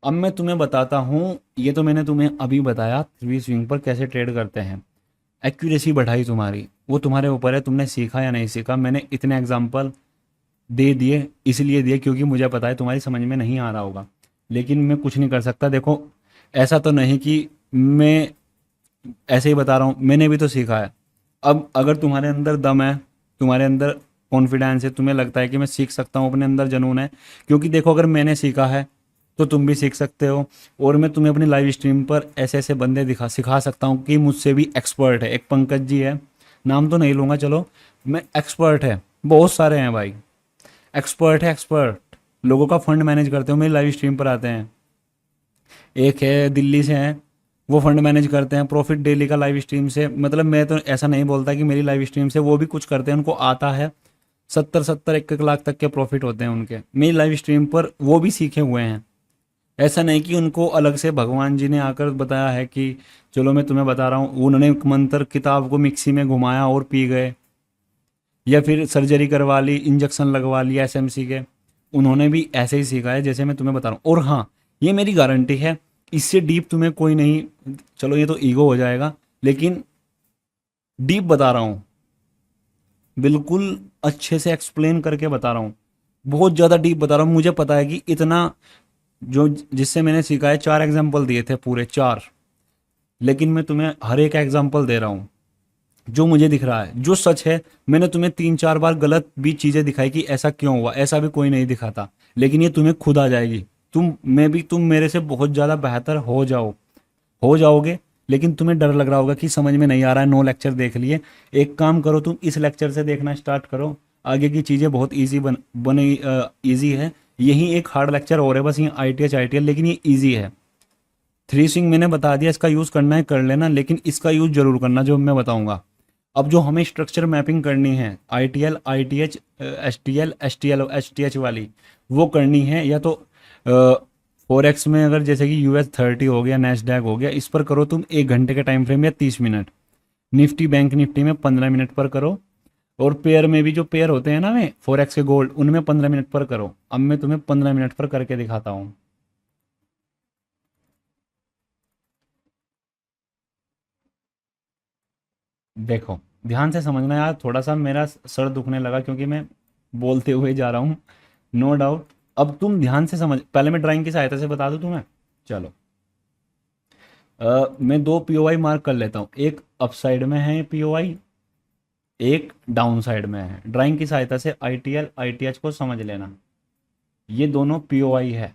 अब मैं तुम्हें बताता हूँ, ये तो मैंने तुम्हें अभी बताया थ्री स्विंग पर कैसे ट्रेड करते हैं। एक्यूरेसी बढ़ाई तुम्हारी, वो तुम्हारे ऊपर है, तुमने सीखा या नहीं सीखा। मैंने इतने एग्जाम्पल दे दिए, इसलिए दिए क्योंकि मुझे पता है तुम्हारी समझ में नहीं आ रहा होगा, लेकिन मैं कुछ नहीं कर सकता। देखो, ऐसा तो नहीं कि मैं ऐसे ही बता रहा हूँ, मैंने भी तो सीखा है। अब अगर तुम्हारे अंदर दम है, तुम्हारे अंदर कॉन्फिडेंस है, तुम्हें लगता है कि मैं सीख सकता हूँ, अपने अंदर जुनून है, क्योंकि देखो अगर मैंने सीखा है तो तुम भी सीख सकते हो। और मैं तुम्हें अपनी लाइव स्ट्रीम पर ऐसे ऐसे बंदे दिखा सिखा सकता हूँ कि मुझसे भी एक्सपर्ट है। एक पंकज जी है, नाम तो नहीं लूँगा, चलो, मैं एक्सपर्ट है, बहुत सारे हैं भाई, एक्सपर्ट है, एक्सपर्ट लोगों का फंड मैनेज करते हो, मेरी लाइव स्ट्रीम पर आते हैं। एक है दिल्ली से हैं, वो फंड मैनेज करते हैं प्रॉफिट डेली का लाइव स्ट्रीम से। मतलब मैं तो ऐसा नहीं बोलता कि मेरी लाइव स्ट्रीम से वो भी कुछ करते हैं, उनको आता है। 70-70 1-1 लाख तक के प्रॉफिट होते हैं उनके मेरी लाइव स्ट्रीम पर, वो भी सीखे हुए हैं। ऐसा नहीं कि उनको अलग से भगवान जी ने आकर बताया है कि चलो मैं तुम्हें बता रहा हूँ, उन्होंने मंत्र किताब को मिक्सी में घुमाया और पी गए, या फिर सर्जरी करवा ली, इंजेक्शन लगवा लिया एसएमसी के। उन्होंने भी ऐसे ही सीखा है जैसे मैं तुम्हें बता रहा हूँ। और हाँ, ये मेरी गारंटी है, इससे डीप तुम्हें कोई नहीं, चलो ये तो ईगो हो जाएगा, लेकिन डीप बता रहा हूँ, बिल्कुल अच्छे से एक्सप्लेन करके बता रहा हूँ, बहुत ज़्यादा डीप बता रहा हूँ। मुझे पता है कि इतना, जो जिससे मैंने सीखा है, 4 एग्जाम्पल दिए थे, पूरे 4, लेकिन मैं तुम्हें हर एक एग्जाम्पल दे रहा हूँ जो मुझे दिख रहा है, जो सच है। मैंने तुम्हें 3-4 बार गलत भी चीजें दिखाई कि ऐसा क्यों हुआ, ऐसा भी कोई नहीं दिखाता, लेकिन ये तुम्हें खुद आ जाएगी। तुम मेरे से बहुत ज्यादा बेहतर हो जाओगे, लेकिन तुम्हें डर लग रहा होगा कि समझ में नहीं आ रहा है, 9 लेक्चर देख लिए। एक काम करो, तुम इस लेक्चर से देखना स्टार्ट करो, आगे की चीजें बहुत ईजी बने, ईजी है। यही एक हार्ड लेक्चर और है बस, ये आईटीएच लेकिन ये ईजी है। थ्री स्विंग मैंने बता दिया, इसका यूज़ करना है कर लेना, लेकिन इसका यूज़ जरूर करना जो मैं बताऊंगा। अब जो हमें स्ट्रक्चर मैपिंग करनी है, ITL, ITH, STL, STL, STH वाली, वो करनी है। या तो फॉरेक्स में अगर जैसे कि US 30 हो गया, नेस्डैक हो गया, इस पर करो तुम 1 घंटे का टाइम फ्रेम या 30 मिनट। निफ्टी बैंक निफ्टी में 15 मिनट पर करो। और पेयर में भी जो पेयर होते हैं ना, में फॉरेक्स के गोल्ड, उनमें 15 मिनट पर करो। अब मैं तुम्हें 15 मिनट पर करके दिखाता हूँ। देखो, ध्यान से समझना यार, थोड़ा सा मेरा सर दुखने लगा क्योंकि मैं बोलते हुए जा रहा हूँ, नो डाउट। अब तुम ध्यान से समझ, पहले मैं ड्राइंग की सहायता से बता दूं तुम्हें। चलो, मैं 2 POI मार्क कर लेता हूँ, एक अप साइड में है POI, एक डाउन साइड में है। ड्राइंग की सहायता से ITL ITH को समझ लेना, ये दोनों POI है।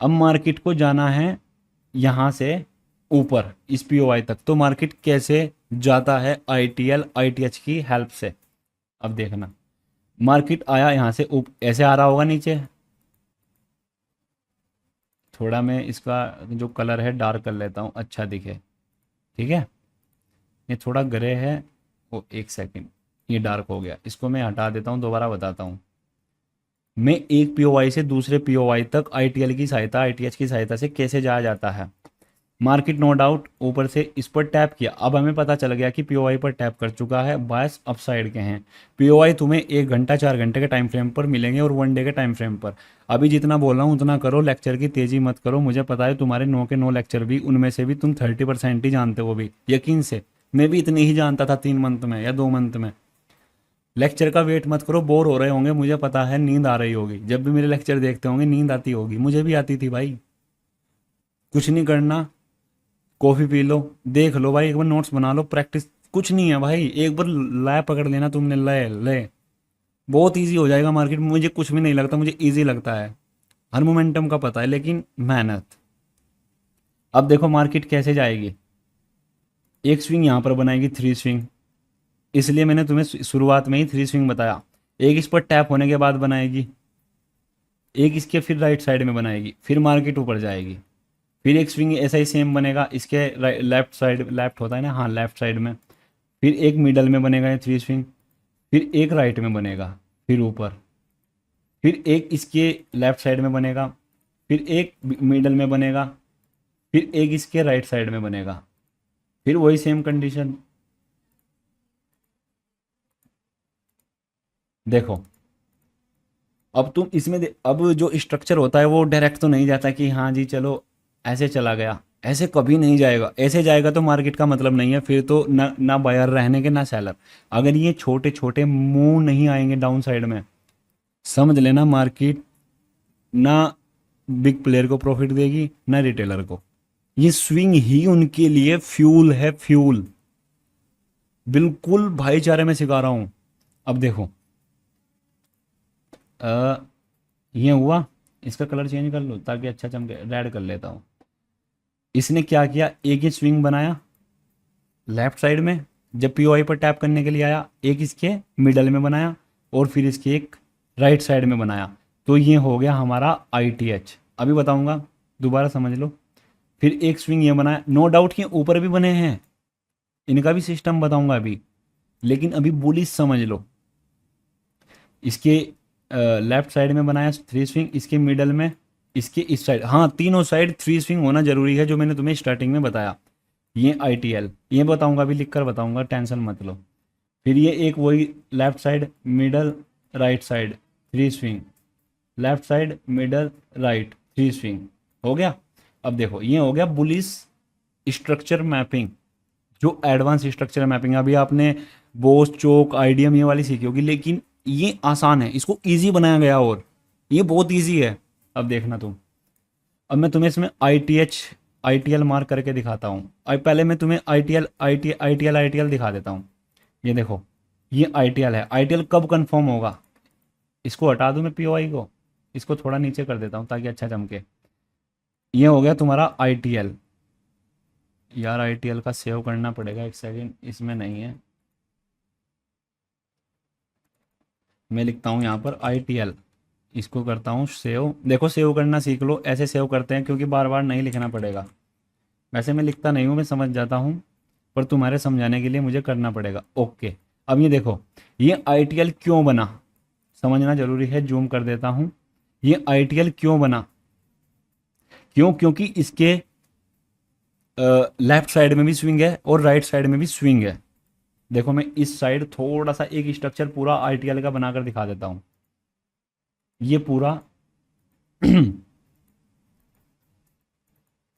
अब मार्केट को जाना है यहाँ से ऊपर इस POI तक, तो मार्केट कैसे जाता है? ITL ITH की हेल्प से। अब देखना, मार्केट आया यहाँ से ऐसे आ रहा होगा नीचे। थोड़ा मैं इसका जो कलर है डार्क कर लेता हूँ, अच्छा दिखे, ठीक है। ये थोड़ा ग्रे है, वो एक सेकंड, ये डार्क हो गया, इसको मैं हटा देता हूँ, दोबारा बताता हूँ। मैं एक POI से दूसरे POI तक ITL की सहायता, ITH की सहायता से कैसे जाया जाता है। मार्केट नो डाउट ऊपर से इस पर टैप किया, अब हमें पता चल गया कि POI पर टैप कर चुका है, बायस अपसाइड के हैं। POI तुम्हें 1 घंटा 4 घंटे के टाइम फ्रेम पर मिलेंगे और 1 डे के टाइम फ्रेम पर। अभी जितना बोल रहा हूँ उतना करो, लेक्चर की तेजी मत करो, मुझे पता है तुम्हारे 9 के 9 लेक्चर भी, उनमें से भी तुम 30% ही जानते हो भी, यकीन से। मैं भी इतनी ही जानता था 3 मंथ में या 2 मंथ में। लेक्चर का वेट मत करो, बोर हो रहे होंगे, मुझे पता है, नींद आ रही होगी, जब भी मेरे लेक्चर देखते होंगे नींद आती होगी, मुझे भी आती थी भाई। कुछ नहीं करना, कॉफी पी लो, देख लो भाई, एक बार नोट्स बना लो, प्रैक्टिस, कुछ नहीं है भाई, एक बार लय पकड़ लेना तुमने, लय लय, बहुत इजी हो जाएगा मार्केट में। मुझे कुछ भी नहीं लगता, मुझे इजी लगता है, हर मोमेंटम का पता है, लेकिन मेहनत। अब देखो मार्केट कैसे जाएगी, एक स्विंग यहाँ पर बनाएगी, थ्री स्विंग, इसलिए मैंने तुम्हें शुरुआत में ही थ्री स्विंग बताया। एक इस पर टैप होने के बाद बनाएगी, एक इसके फिर राइट साइड में बनाएगी, फिर मार्केट ऊपर जाएगी। फिर एक स्विंग ऐसा ही सेम बनेगा इसके लेफ्ट साइड, लेफ्ट होता है ना, हाँ, लेफ्ट साइड में। फिर एक मिडल में बनेगा ये थ्री स्विंग, फिर एक राइट में बनेगा, फिर ऊपर, फिर एक इसके लेफ्ट साइड में बनेगा, फिर एक मिडल में बनेगा, फिर एक इसके राइट साइड में बनेगा, फिर वही सेम कंडीशन। देखो, अब तुम इसमें अब जो स्ट्रक्चर होता है वो डायरेक्ट तो नहीं जाता कि हाँ जी चलो ऐसे चला गया, ऐसे कभी नहीं जाएगा। ऐसे जाएगा तो मार्केट का मतलब नहीं है, फिर तो ना ना बायर रहने के ना सेलर। अगर ये छोटे छोटे मूव नहीं आएंगे डाउन साइड में, समझ लेना मार्केट ना बिग प्लेयर को प्रॉफिट देगी ना रिटेलर को। ये स्विंग ही उनके लिए फ्यूल है, फ्यूल। बिल्कुल भाईचारे में सिखा रहा हूं। अब देखो, अ, ये हुआ, इसका कलर चेंज कर लो ताकि अच्छा चमके, रेड कर लेता हूँ। इसने क्या किया, एक ही स्विंग बनाया लेफ्ट साइड में, जब पीओआई पर टैप करने के लिए आया, एक इसके मिडल में बनाया और फिर इसके एक राइट साइड में बनाया। तो ये हो गया हमारा ITH। अभी बताऊंगा, दोबारा समझ लो। फिर एक स्विंग ये बनाया, नो डाउट ये ऊपर भी बने हैं, इनका भी सिस्टम बताऊंगा अभी, लेकिन अभी बुलिश समझ लो। इसके लेफ्ट साइड में बनाया 3 स्विंग, इसके मिडल में, इसके इस साइड, हाँ तीनों साइड 3 स्विंग होना जरूरी है, जो मैंने तुम्हें स्टार्टिंग में बताया। ये ITL, ये बताऊंगा अभी, लिख कर बताऊंगा, टेंशन मत लो। फिर ये एक वही left side middle right side 3 swing, left side middle right 3 swing, हो गया। अब देखो ये हो गया बुलिश स्ट्रक्चर मैपिंग, जो एडवांस स्ट्रक्चर मैपिंग। अभी आपने बोस चोक आईडीएम ये वाली सीखी होगी, लेकिन ये आसान है, इसको इजी बनाया गया और ये बहुत इजी है। अब देखना तुम, अब मैं तुम्हें इसमें ITL मार्क करके दिखाता हूँ। पहले मैं तुम्हें ITL दिखा देता हूँ। ये देखो, ये ITL है। ITL कब कंफर्म होगा, इसको हटा दूँ मैं POI को, इसको थोड़ा नीचे कर देता हूँ ताकि अच्छा चमके। ये हो गया तुम्हारा ITL। यार ITL का सेव करना पड़ेगा, एक सेकेंड, इसमें नहीं है। मैं लिखता हूँ यहाँ पर ITL, इसको करता हूँ सेव। देखो सेव करना सीख लो, ऐसे सेव करते हैं क्योंकि बार बार नहीं लिखना पड़ेगा। वैसे मैं लिखता नहीं हूँ, मैं समझ जाता हूँ, पर तुम्हारे समझाने के लिए मुझे करना पड़ेगा। ओके, अब ये देखो, ये ITL क्यों बना, समझना जरूरी है। जूम कर देता हूँ। ये ITL क्यों बना, क्यों, क्योंकि इसके लेफ्ट साइड में भी स्विंग है और राइट साइड में भी स्विंग है। देखो मैं इस साइड थोड़ा सा एक स्ट्रक्चर पूरा ITL का बनाकर दिखा देता हूँ। ये पूरा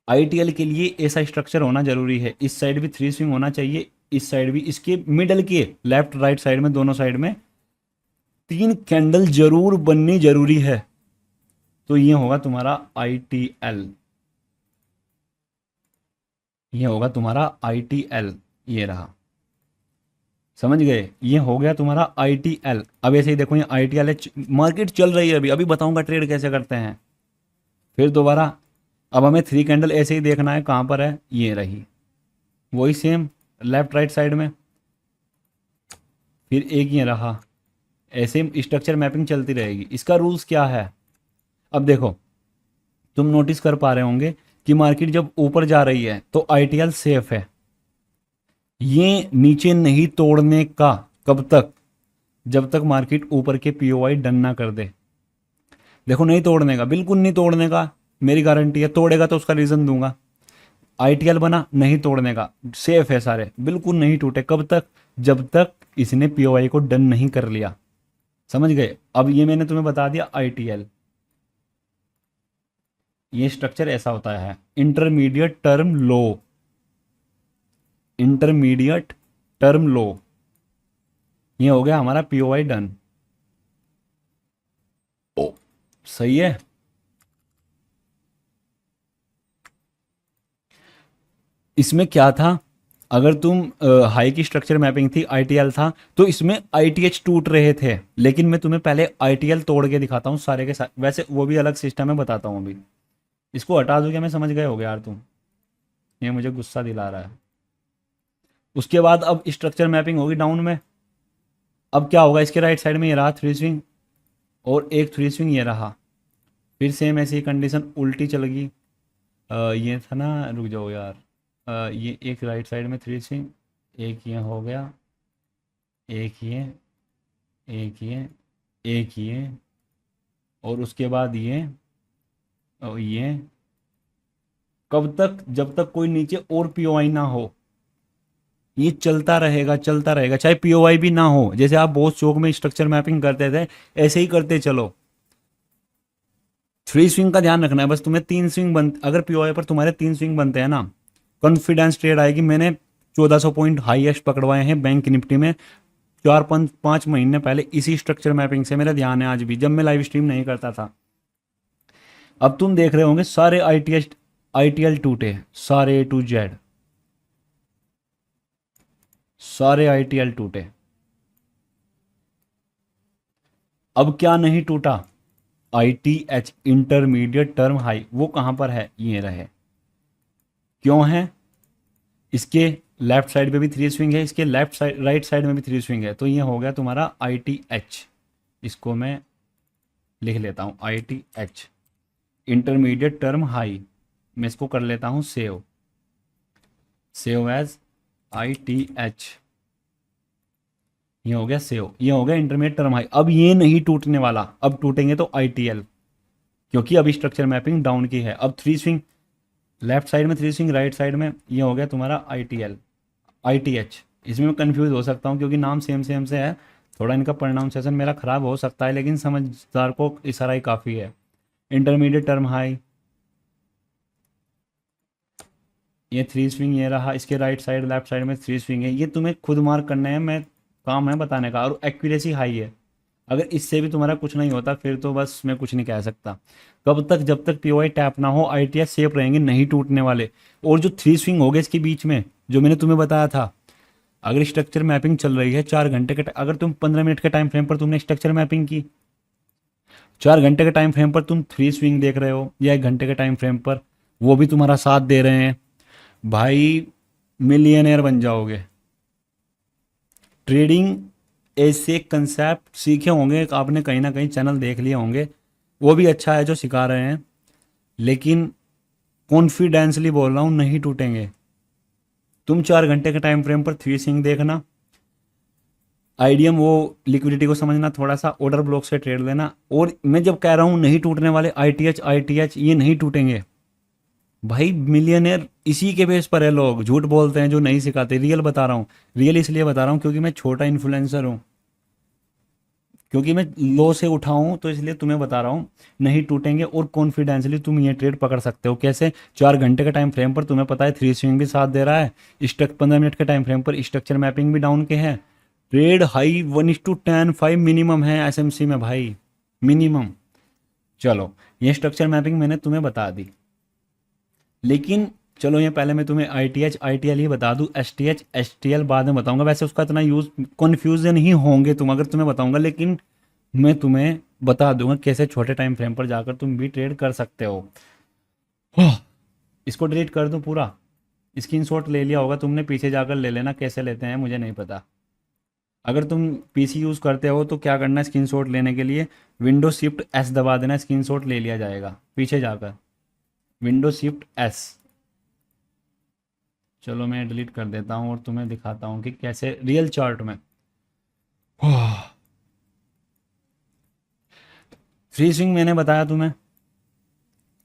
ITL के लिए ऐसा स्ट्रक्चर होना जरूरी है। इस साइड भी 3 स्विंग होना चाहिए, इस साइड भी, इसके मिडल के लेफ्ट राइट साइड में, दोनों साइड में 3 कैंडल जरूर बननी जरूरी है। तो ये होगा तुम्हारा ITL, ये होगा तुम्हारा ITL, ये रहा, समझ गए। ये हो गया तुम्हारा ITL। अब ऐसे ही देखो, ये ITL है, मार्केट चल रही है अभी, अभी बताऊंगा ट्रेड कैसे करते हैं। फिर दोबारा, अब हमें 3 कैंडल ऐसे ही देखना है, कहाँ पर है, ये रही, वही सेम लेफ्ट राइट साइड में। फिर एक ये रहा, ऐसे स्ट्रक्चर मैपिंग चलती रहेगी। इसका रूल्स क्या है, अब देखो, तुम नोटिस कर पा रहे होंगे कि मार्केट जब ऊपर जा रही है तो ITL सेफ है। ये नीचे नहीं तोड़ने का, कब तक, जब तक मार्केट ऊपर के POI डन ना कर दे। देखो नहीं तोड़ने का, बिल्कुल नहीं तोड़ने का, मेरी गारंटी है। तोड़ेगा तो उसका रीजन दूंगा। ITL बना, नहीं तोड़ने का, सेफ है सारे, बिल्कुल नहीं टूटे। कब तक, जब तक इसने POI को डन नहीं कर लिया, समझ गए। अब ये मैंने तुम्हें बता दिया ITL, ये स्ट्रक्चर ऐसा होता है। इंटरमीडिएट टर्म लो, इंटरमीडिएट टर्म लो, ये हो गया हमारा POI डन। ओ, सही है। इसमें क्या था, अगर तुम हाई की स्ट्रक्चर मैपिंग थी, ITL था, तो इसमें ITH टूट रहे थे। लेकिन मैं तुम्हें पहले ITL तोड़ के दिखाता हूँ सारे के साथ, वैसे वो भी अलग सिस्टम है, बताता हूँ अभी। इसको हटा दो क्या, मैं समझ गए हो गया यार तुम, ये मुझे गुस्सा दिला रहा है। उसके बाद अब स्ट्रक्चर मैपिंग होगी डाउन में। अब क्या होगा, इसके राइट साइड में ये रहा 3 स्विंग और एक 3 स्विंग ये रहा। फिर सेम ऐसी कंडीशन उल्टी चल गई। ये था ना, रुक जाओ यार, ये एक राइट साइड में 3 स्विंग, एक ये हो गया, एक ये, एक ये, और उसके बाद ये, और ये। कब तक, जब तक कोई नीचे और POI ना हो, ये चलता रहेगा, चलता रहेगा, चाहे POI भी ना हो। जैसे आप बहुत चौक में स्ट्रक्चर मैपिंग करते थे, ऐसे ही करते चलो। थ्री स्विंग का ध्यान रखना है बस, तुम्हें तीन स्विंग बन, अगर पीओआई पर तुम्हारे तीन स्विंग बनते हैं ना, कॉन्फिडेंस ट्रेड आएगी। मैंने 1400 पॉइंट हाईएस्ट पकड़वाए हैं बैंक निफ्टी में 4-5 महीने पहले, इसी स्ट्रक्चर मैपिंग से। मेरा ध्यान है आज भी, जब मैं लाइव स्ट्रीम नहीं करता था। अब तुम देख रहे होंगे सारे आईटीएल टूटे, सारे ए टू जेड, सारे आईटीएल टूटे। अब क्या नहीं टूटा? आईटीएच इंटरमीडिएट टर्म हाई, वो कहां पर है? ये रहे। क्यों है? इसके लेफ्ट साइड पे भी थ्री स्विंग है, इसके लेफ्ट साइड राइट साइड में भी थ्री स्विंग है, तो ये हो गया तुम्हारा आईटीएच। इसको मैं लिख लेता हूं, आईटीएच इंटरमीडिएट टर्म हाई। मैं इसको कर लेता हूं सेव, सेव एज आईटीएच। ये हो गया सेव, ये हो गया इंटरमीडिएट टर्म हाई। अब ये नहीं टूटने वाला, अब टूटेंगे तो आईटीएल, क्योंकि अभी स्ट्रक्चर मैपिंग डाउन की है। अब थ्री स्विंग लेफ्ट साइड में, थ्री स्विंग राइट साइड में, ये हो गया तुम्हारा आईटीएल, आईटीएच। इसमें मैं कंफ्यूज हो सकता हूँ क्योंकि नाम सेम सेम से है, थोड़ा इनका प्रोनाउंसिएशन मेरा खराब हो सकता है, लेकिन समझदार को इशारा ही काफ़ी है। इंटरमीडिएट टर्म हाई, ये थ्री स्विंग ये रहा, इसके राइट साइड लेफ्ट साइड में थ्री स्विंग है। ये तुम्हें खुद मार्क करना है, मैं काम है बताने का। और एक्यूरेसी हाई है, अगर इससे भी तुम्हारा कुछ नहीं होता फिर तो बस मैं कुछ नहीं कह सकता। कब तक? जब तक पीओआई टैप ना हो, आईटीएस सेफ रहेंगे, नहीं टूटने वाले। और जो थ्री स्विंग हो गए इसके बीच में, जो मैंने तुम्हें बताया था, अगर स्ट्रक्चर मैपिंग चल रही है 4 घंटे के, अगर तुम 15 मिनट के टाइम फ्रेम पर तुमने स्ट्रक्चर मैपिंग की, 4 घंटे के टाइम फ्रेम पर तुम थ्री स्विंग देख रहे हो, या 1 घंटे के टाइम फ्रेम पर वो भी तुम्हारा साथ दे रहे हैं, भाई मिलियनेयर बन जाओगे। ट्रेडिंग ऐसे कंसेप्ट सीखे होंगे आपने, कहीं ना कहीं चैनल देख लिए होंगे, वो भी अच्छा है जो सिखा रहे हैं, लेकिन कॉन्फिडेंसली बोल रहा हूँ नहीं टूटेंगे। तुम 4 घंटे के टाइम फ्रेम पर थ्री स्विंग देखना, आईडीएम वो लिक्विडिटी को समझना, थोड़ा सा ऑर्डर ब्लॉक से ट्रेड लेना। और मैं जब कह रहा हूँ नहीं टूटने वाले, आईटीएच ये नहीं टूटेंगे भाई। मिलियनेयर इसी के बेस पर है, लोग झूठ बोलते हैं जो नहीं सिखाते। रियल बता रहा हूँ, रियल इसलिए बता रहा हूँ क्योंकि मैं छोटा इन्फ्लुएंसर हूँ, क्योंकि मैं लो से उठाऊं, तो इसलिए तुम्हें बता रहा हूँ नहीं टूटेंगे। और कॉन्फिडेंसली तुम ये ट्रेड पकड़ सकते हो। कैसे? 4 घंटे के टाइम फ्रेम पर तुम्हें पता है थ्री स्विंग भी साथ दे रहा है, 15 मिनट के टाइम फ्रेम पर स्ट्रक्चर मैपिंग भी डाउन के है, ट्रेड हाई 1:10 5 मिनिमम है एसएमसी में भाई, मिनिमम। चलो ये स्ट्रक्चर मैपिंग मैंने तुम्हें बता दी, लेकिन चलो ये पहले मैं तुम्हें आईटीएल ही बता दूं, एसटीएल बाद में बताऊंगा। वैसे उसका इतना यूज, कन्फ्यूजन ही होंगे तुम अगर तुम्हें बताऊंगा, लेकिन मैं तुम्हें बता दूंगा कैसे छोटे टाइम फ्रेम पर जाकर तुम भी ट्रेड कर सकते हो। इसको डिलीट कर दूं पूरा? स्क्रीनशॉट ले लिया होगा तुमने, पीछे जाकर ले लेना, कैसे लेते हैं मुझे नहीं पता। अगर तुम पीसी यूज़ करते हो तो क्या करना है, स्क्रीनशॉट लेने के लिए विंडो शिफ्ट एस दबा देना, स्क्रीनशॉट ले लिया जाएगा पीछे जाकर, विंडो शिफ्ट एस। चलो मैं डिलीट कर देता हूँ और तुम्हें दिखाता हूँ कि कैसे रियल चार्ट में। फ्री स्विंग मैंने बताया तुम्हें,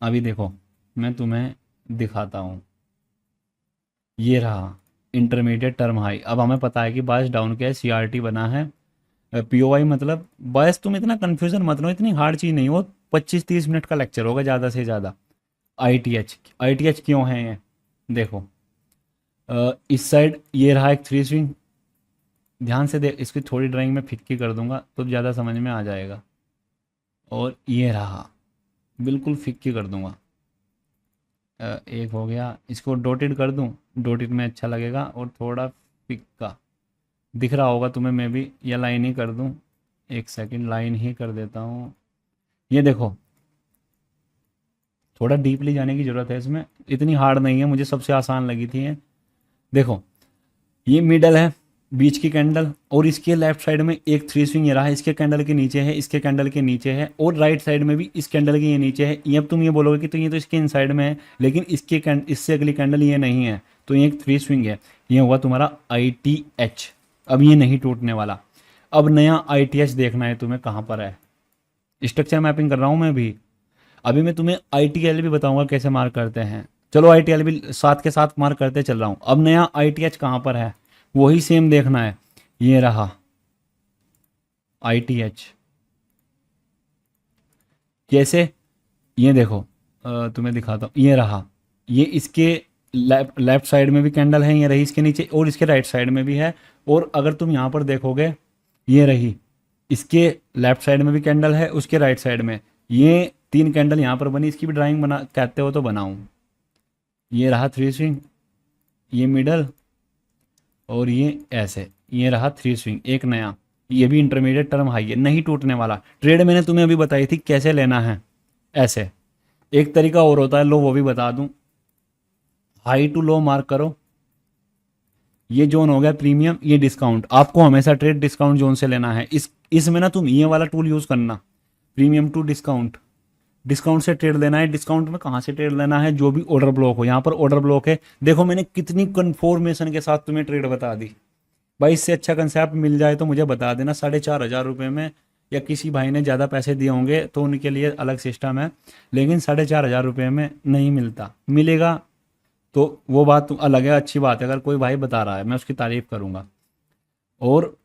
अभी देखो मैं तुम्हें दिखाता हूँ। ये रहा इंटरमीडिएट टर्म हाई। अब हमें पता है कि बायस डाउन के सीआरटी बना है, पीओआई मतलब बायस। तुम इतना कन्फ्यूजन मत लो, इतनी हार्ड चीज़ नहीं, वो 25-30 मिनट का लेक्चर होगा ज़्यादा से ज़्यादा। आईटीएच क्यों है ये देखो, इस साइड ये रहा एक थ्री स्विंग, ध्यान से देख, इसकी थोड़ी ड्राइंग में फिक्की कर दूंगा तो ज़्यादा समझ में आ जाएगा। और ये रहा, बिल्कुल फिक्की कर दूंगा। एक हो गया, इसको डॉटेड कर दूं, डॉटेड में अच्छा लगेगा, और थोड़ा फिक्का दिख रहा होगा तुम्हें, मैं भी या लाइन ही कर दूं, एक सेकंड लाइन ही कर देता हूँ। ये देखो थोड़ा डीपली जाने की ज़रूरत है इसमें, इतनी हार्ड नहीं है, मुझे सबसे आसान लगी थी ये। देखो ये मिडल है, बीच की कैंडल, और इसके लेफ्ट साइड में एक थ्री स्विंग ये रहा है, इसके कैंडल के नीचे है, इसके कैंडल के नीचे है, और राइट साइड में भी इस कैंडल के ये नीचे है। ये अब तुम ये बोलोगे कि तो ये तो इसके इनसाइड में है, लेकिन इसके इससे अगली कैंडल ये नहीं है, तो ये एक थ्री स्विंग है। ये हुआ तुम्हारा आईटीएच। अब ये नहीं टूटने वाला। अब नया आईटीएच देखना है तुम्हें कहाँ पर है, स्ट्रक्चर मैपिंग कर रहा हूँ मैं भी। अभी मैं तुम्हें आईटीएल भी बताऊंगा कैसे मार्क करते हैं। चलो आईटीएल भी साथ के साथ मार्क करते चल रहा हूँ। अब नया आईटीएच कहाँ पर है वही सेम देखना है। ये रहा आईटीएच, कैसे? ये देखो, तुम्हें दिखाता हूँ, ये रहा, ये इसके लेफ्ट साइड में भी कैंडल है, ये रही इसके नीचे, और इसके राइट साइड में भी है। और अगर तुम यहाँ पर देखोगे, ये रही, इसके लेफ्ट साइड में भी कैंडल है, उसके राइट साइड में, ये 3 कैंडल यहाँ पर बनी। इसकी भी ड्राइंग बना कहते हो तो बनाऊँ। ये रहा 3 स्विंग, ये मिडल, और ये ऐसे, ये रहा 3 स्विंग एक नया। ये भी इंटरमीडिएट टर्म हाई है, नहीं टूटने वाला। ट्रेड मैंने तुम्हें अभी बताई थी कैसे लेना है, ऐसे। एक तरीका और होता है, लो वो भी बता दूं। हाई टू लो मार्क करो, ये जोन हो गया प्रीमियम, ये डिस्काउंट। आपको हमेशा ट्रेड डिस्काउंट जोन से लेना है। इसमें ना तुम ये वाला टूल यूज करना, प्रीमियम टू डिस्काउंट। डिस्काउंट से ट्रेड लेना है। डिस्काउंट में कहाँ से ट्रेड लेना है? जो भी ऑर्डर ब्लॉक हो। यहाँ पर ऑर्डर ब्लॉक है, देखो मैंने कितनी कन्फर्मेशन के साथ तुम्हें ट्रेड बता दी भाई। इससे अच्छा कंसेप्ट मिल जाए तो मुझे बता देना। 4,500 में, या किसी भाई ने ज़्यादा पैसे दिए होंगे तो उनके लिए अलग सिस्टम है, लेकिन 4,500 में नहीं मिलता। मिलेगा तो वो बात तो अलग है, अच्छी बात है। अगर कोई भाई बता रहा है मैं उसकी तारीफ करूंगा। और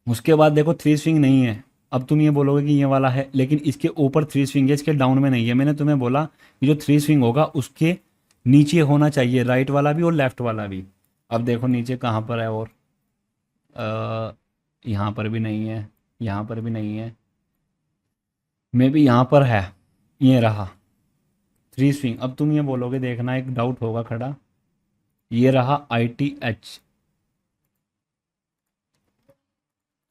उसके बाद देखो 3 स्विंग नहीं है। अब तुम ये बोलोगे कि ये वाला है, लेकिन इसके ऊपर 3 स्विंग है, इसके डाउन में नहीं है। मैंने तुम्हें बोला कि जो 3 स्विंग होगा उसके नीचे होना चाहिए, राइट वाला भी और लेफ्ट वाला भी। अब देखो नीचे कहाँ पर है, और यहाँ पर भी नहीं है, यहाँ पर भी नहीं है, मे भी यहाँ पर है। ये रहा 3 स्विंग। अब तुम ये बोलोगे, देखना एक डाउट होगा खड़ा, ये रहा ITH।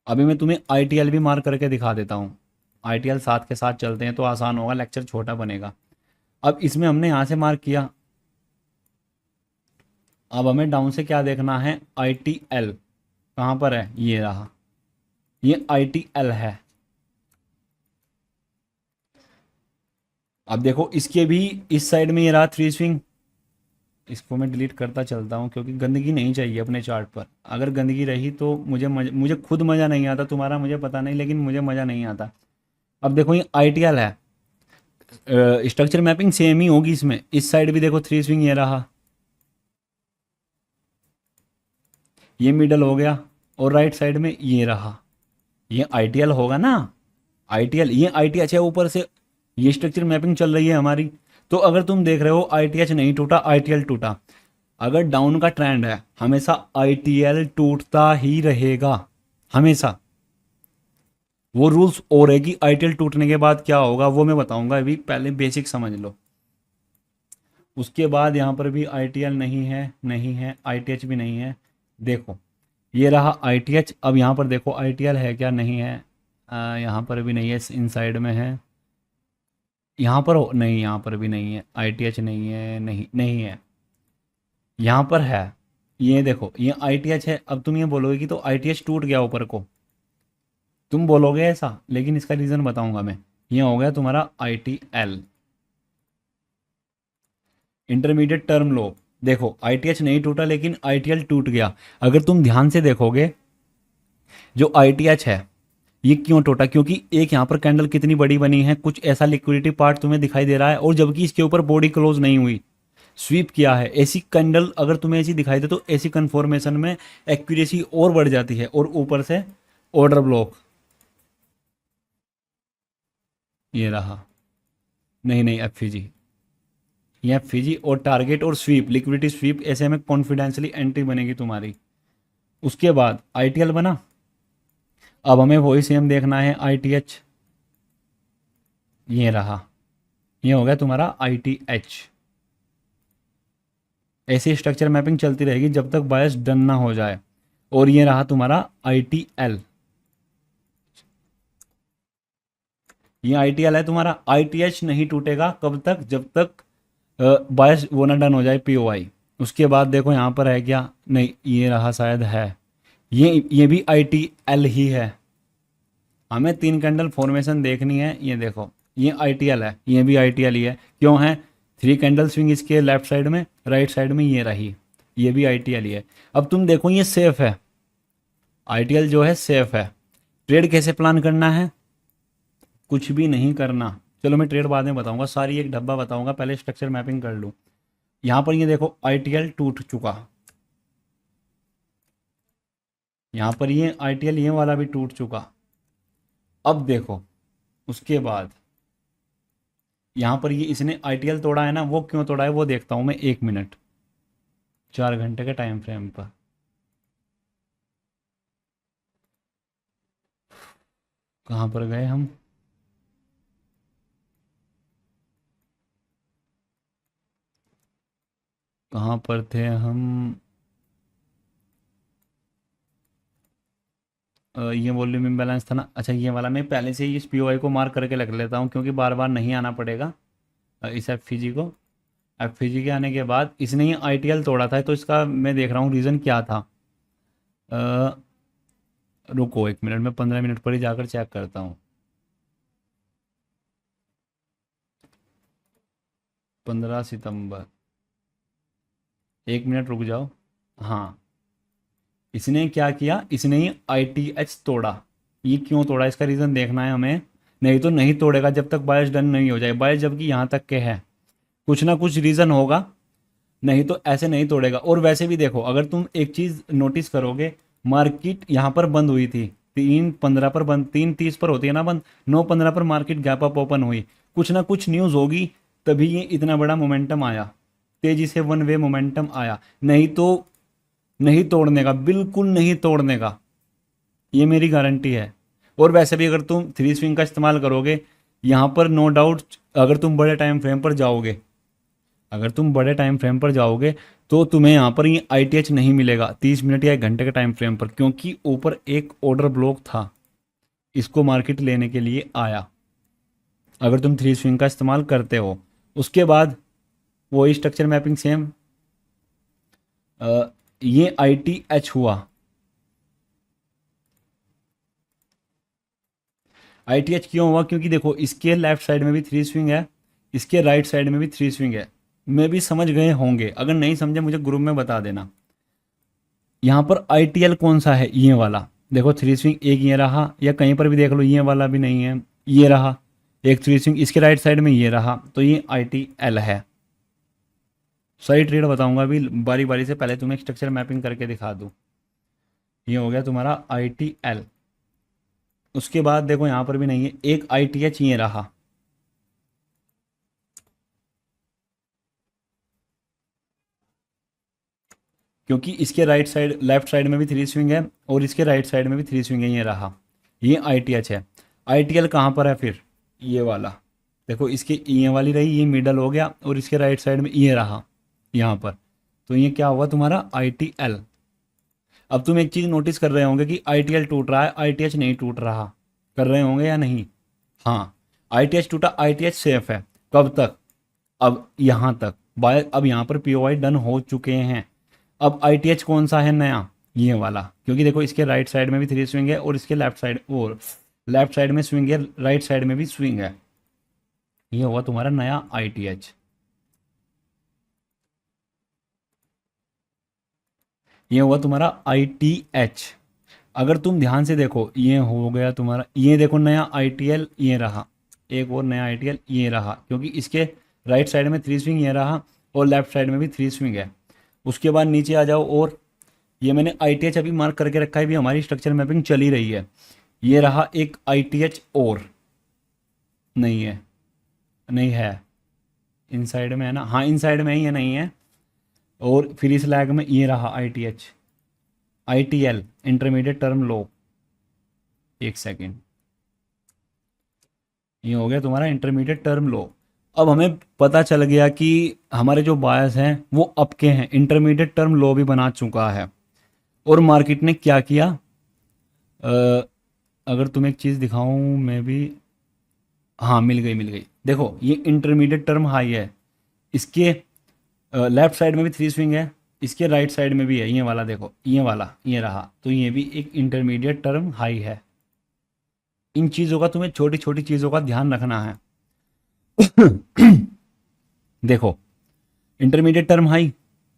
अभी मैं तुम्हें ITL भी मार्क करके दिखा देता हूँ। ITL साथ के साथ चलते हैं तो आसान होगा, लेक्चर छोटा बनेगा। अब इसमें हमने यहाँ से मार्क किया, अब हमें डाउन से क्या देखना है? ITL कहाँ पर है? ये रहा, ये ITL है। अब देखो इसके भी इस साइड में ये रहा 3 स्विंग। इसको मैं डिलीट करता चलता हूँ क्योंकि गंदगी नहीं चाहिए अपने चार्ट पर। अगर गंदगी रही तो मुझे खुद मज़ा नहीं आता। तुम्हारा मुझे पता नहीं, लेकिन मुझे मज़ा नहीं आता। अब देखो ये ITL है, स्ट्रक्चर मैपिंग सेम ही होगी इसमें। इस साइड भी देखो 3 स्विंग ये रहा, ये मिडल हो गया, और राइट साइड में ये रहा। ये ITL होगा ना, ITL। ये ITH है ऊपर से, ये स्ट्रक्चर मैपिंग चल रही है हमारी। तो अगर तुम देख रहे हो ITH नहीं टूटा, ITL टूटा। अगर डाउन का ट्रेंड है, हमेशा ITL टूटता ही रहेगा, हमेशा। वो रूल्स और है कि ITL टूटने के बाद क्या होगा वो मैं बताऊंगा, अभी पहले बेसिक समझ लो। उसके बाद यहाँ पर भी ITL नहीं है, नहीं है, ITH भी नहीं है। देखो ये रहा ITH। अब यहाँ पर देखो ITL है क्या? नहीं है। यहाँ पर भी नहीं है, इन साइड में है। यहाँ पर हो नहीं, यहाँ पर भी नहीं है, ITH नहीं है, नहीं नहीं है। यहाँ पर है, ये देखो ये ITH है। अब तुम ये बोलोगे कि तो ITH टूट गया ऊपर को, तुम बोलोगे ऐसा, लेकिन इसका रीज़न बताऊंगा मैं। ये हो गया तुम्हारा ITL, इंटरमीडिएट टर्म लो। देखो ITH नहीं टूटा लेकिन ITL टूट गया। अगर तुम ध्यान से देखोगे, जो ITH है ये क्यों टूटा? क्योंकि एक यहाँ पर कैंडल कितनी बड़ी बनी है, कुछ ऐसा लिक्विडिटी पार्ट तुम्हें दिखाई दे रहा है, और जबकि इसके ऊपर बॉडी क्लोज नहीं हुई, स्वीप किया है। ऐसी कैंडल अगर तुम्हें ऐसी दिखाई दे तो ऐसी कन्फर्मेशन में एक्यूरेसी और बढ़ जाती है। और ऊपर से ऑर्डर ब्लॉक, ये रहा, नहीं नहीं FVG, ये FVG और टारगेट और स्वीप, लिक्विडिटी स्वीप, ऐसे में कॉन्फिडेंशियली एंट्री बनेगी तुम्हारी। उसके बाद ITL बना। अब हमें वही सेम देखना है ITH, ये रहा, ये हो गया तुम्हारा ITH। ऐसी स्ट्रक्चर मैपिंग चलती रहेगी जब तक बायस डन ना हो जाए। और ये रहा तुम्हारा ITL, ये ITL है तुम्हारा। ITH नहीं टूटेगा कब तक? जब तक बायस वो ना डन हो जाए, POI। उसके बाद देखो यहाँ पर है क्या? नहीं, ये रहा शायद है, ये भी ITL ही है। हमें 3 कैंडल फॉर्मेशन देखनी है। ये देखो ये ITL है, ये भी ITL ही है। क्यों है? 3 कैंडल स्विंग इसके लेफ्ट साइड में, राइट साइड में ये रही, ये भी ITL ही है। अब तुम देखो ये सेफ है, ITL जो है सेफ है। ट्रेड कैसे प्लान करना है? कुछ भी नहीं करना। चलो मैं ट्रेड बाद में बताऊंगा, सारी एक डब्बा बताऊंगा, पहले स्ट्रक्चर मैपिंग कर लूँ। यहाँ पर ये देखो ITL टूट चुका, यहाँ पर ये ITL ये वाला भी टूट चुका। अब देखो उसके बाद यहाँ पर ये इसने आईटीएल तोड़ा है ना, वो क्यों तोड़ा है वो देखता हूँ मैं, 1 मिनट, 4 घंटे के टाइम फ्रेम पर। कहाँ पर गए हम? कहाँ पर थे हम? ये वॉल्यूम इम्बैलेंस था ना। अच्छा, ये वाला मैं पहले से ही इस पीओआई को मार्क करके रख लेता हूँ, क्योंकि बार बार नहीं आना पड़ेगा इस एफपीजी को। एफपीजी के आने के बाद इसने ये आईटीएल तोड़ा था, तो इसका मैं देख रहा हूँ रीज़न क्या था। अ, रुको 1 मिनट, मैं 15 मिनट पर ही जाकर चेक करता हूँ। 15 सितंबर, 1 मिनट रुक जाओ। हाँ, इसने क्या किया, इसने ये आईटीएच तोड़ा। ये क्यों तोड़ा, इसका रीज़न देखना है हमें। नहीं तो नहीं तोड़ेगा जब तक बायस डन नहीं हो जाए। बायस जबकि यहाँ तक के है, कुछ ना कुछ रीज़न होगा, नहीं तो ऐसे नहीं तोड़ेगा। और वैसे भी देखो, अगर तुम एक चीज़ नोटिस करोगे, मार्केट यहाँ पर बंद हुई थी 3:15 पर बंद, 3:30 पर होती है ना बंद, 9:15 पर मार्केट गैप अप ओपन हुई। कुछ ना कुछ न्यूज़ होगी, तभी ये इतना बड़ा मोमेंटम आया, तेजी से वन वे मोमेंटम आया। नहीं तो नहीं तोड़ने का, बिल्कुल नहीं तोड़ने का, ये मेरी गारंटी है। और वैसे भी अगर तुम थ्री स्विंग का इस्तेमाल करोगे, यहाँ पर नो डाउट, अगर तुम बड़े टाइम फ्रेम पर जाओगे, अगर तुम बड़े टाइम फ्रेम पर जाओगे तो तुम्हें यहाँ पर ये आईटीएच नहीं मिलेगा 30 मिनट या 1 घंटे के टाइम फ्रेम पर, क्योंकि ऊपर एक ऑर्डर ब्लॉक था, इसको मार्केट लेने के लिए आया। अगर तुम थ्री स्विंग का इस्तेमाल करते हो, उसके बाद वही स्ट्रक्चर मैपिंग सेम, ये आईटीएच हुआ। आईटीएच क्यों हुआ? क्योंकि देखो, इसके लेफ्ट साइड में भी थ्री स्विंग है, इसके राइट साइड में भी थ्री स्विंग है। मे भी समझ गए होंगे, अगर नहीं समझे मुझे ग्रुप में बता देना। यहाँ पर आईटीएल कौन सा है? ये वाला देखो, थ्री स्विंग एक ये रहा, या कहीं पर भी देख लो, ये वाला भी नहीं है, ये रहा एक थ्री स्विंग, इसके राइट साइड में ये रहा, तो ये आईटीएल है। सही ट्रेड बताऊंगा अभी बारी बारी से, पहले तुम्हें स्ट्रक्चर मैपिंग करके दिखा दूँ। ये हो गया तुम्हारा आईटीएल। उसके बाद देखो, यहाँ पर भी नहीं है, एक आईटीएच ये रहा, क्योंकि इसके राइट साइड लेफ्ट साइड में भी थ्री स्विंग है, और इसके राइट साइड में भी थ्री स्विंग है, ये रहा, ये आईटीएच है। आईटीएल कहाँ पर है फिर? ये वाला देखो, इसकी ये वाली रही, ये मिडल हो गया, और इसके राइट साइड में ये रहा यहाँ पर, तो ये क्या हुआ तुम्हारा? आईटीएल। अब तुम एक चीज़ नोटिस कर रहे होंगे कि आईटीएल टूट रहा है, आईटीएच नहीं टूट रहा, कर रहे होंगे या नहीं? हाँ, आईटीएच टूटा, आईटीएच सेफ है। कब तक? अब यहाँ तक बाय, अब यहाँ पर पीओआई डन हो चुके हैं। अब आईटीएच कौन सा है नया? ये वाला, क्योंकि देखो इसके राइट साइड में भी थ्री स्विंग है, और इसके लेफ्ट साइड, और लेफ्ट साइड में स्विंग है, राइट साइड में भी स्विंग है। ये हुआ तुम्हारा नया आईटीएच। ये हुआ तुम्हारा आईटीएच। अगर तुम ध्यान से देखो, ये हो गया तुम्हारा, ये देखो नया आईटीएल, ये रहा एक और नया आईटीएल, ये रहा, क्योंकि इसके राइट साइड में थ्री स्विंग ये रहा, और लेफ्ट साइड में भी थ्री स्विंग है। उसके बाद नीचे आ जाओ, और ये मैंने आईटीएच अभी मार्क करके रखा है, भी हमारी स्ट्रक्चर मैपिंग चली रही है। ये रहा एक आईटीएच, और नहीं है, नहीं है, इनसाइड में है ना, हाँ इनसाइड में ही है, नहीं है। और फिर इस लैग में ये रहा आईटीएच, आईटीएल इंटरमीडिएट टर्म लो, एक सेकेंड, ये हो गया तुम्हारा इंटरमीडिएट टर्म लो। अब हमें पता चल गया कि हमारे जो बायस हैं वो अप के हैं, इंटरमीडिएट टर्म लो भी बना चुका है। और मार्केट ने क्या किया, अगर तुम्हें एक चीज़ दिखाऊं मैं भी, हाँ मिल गई मिल गई। देखो ये इंटरमीडिएट टर्म हाई है, इसके लेफ्ट साइड में भी थ्री स्विंग है, इसके राइट साइड में भी है, ये वाला देखो, ये वाला ये रहा, तो ये भी एक इंटरमीडिएट टर्म हाई है। इन चीज़ों का तुम्हें, छोटी छोटी चीज़ों का ध्यान रखना है। देखो, इंटरमीडिएट टर्म हाई